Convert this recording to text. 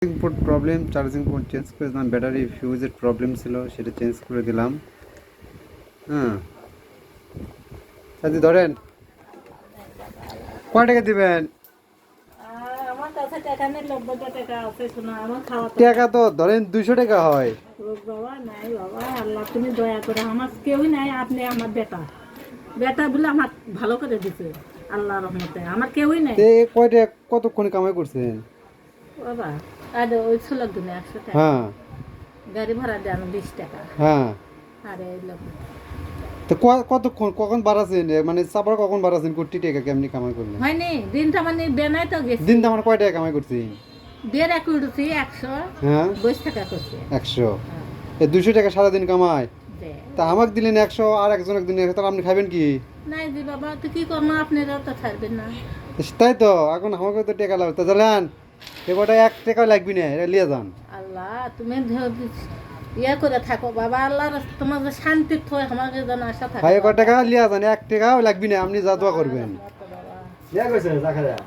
Port problem, charging port change করে দিলাম, battery ফিউজের problem ছিল সেটা চেঞ্জ করে দিলাম। হ্যাঁ চাচি ধরেন, কয় টাকা দিবেন? আমার কাছে টাকা নেই, 90 টাকা আছে। শোনো, আমার খাওয়া টাকা তো ধরেন 200 টাকা হয়। বাবা নাই বাবা, আল্লাহ তুমি দয়া করে, আমার কেউই নাই, আপনি আমার বেটা বেটা বলে আমার ভালো করে দিছে আল্লাহ রহমতে, আমার কেউই নাই তে কয় টাকা কতক্ষণ কামাই করছেন? বাবা। আর ওই ছিল দিনে 100 টাকা, হ্যাঁ গাড়ি ভাড়া দেন 20 টাকা, হ্যাঁ। আরে এই লোক তো কতক্ষণ কখন বাড়াছেন, মানে চাপড় কখন বাড়াছেন? কোটি টাকা কেমনি কামাই করলেন? হয়নি দিনটা, মানে বেনাই তো গেছি। দিন তো আমার কয় টাকা কামাই করছি? 1.5 করছি, 100 হ্যাঁ 20 টাকা করছি। 100। হ্যাঁ, এই 200 টাকা সারাদিন কামাই, দে। তা আমাকে দিলেন 100 আর একজন দিলেন 100, তাহলে আপনি খাবেন কি? নাই দি বাবা, তো কি করবো, আপনারাও তো ছাড়বেন না। তাই তো, এখন আমাকে তো টাকা লাগবে, তা জানেন এ কটা 1 টাকাও লাগবি না, এটা লিয়ে যান। আল্লাহ তুমি ইয়ে করে থাকো বাবা, আল্লাহ তোমার যে শান্তি থয় আমাকে যেন আশা থাকে ভাই 1 টাকা লিয়ে যান, 1 টাকাও লাগবি না, আপনি যা দোয়া করবেন। বাবা। লিয়া কইছে দেখা যায়।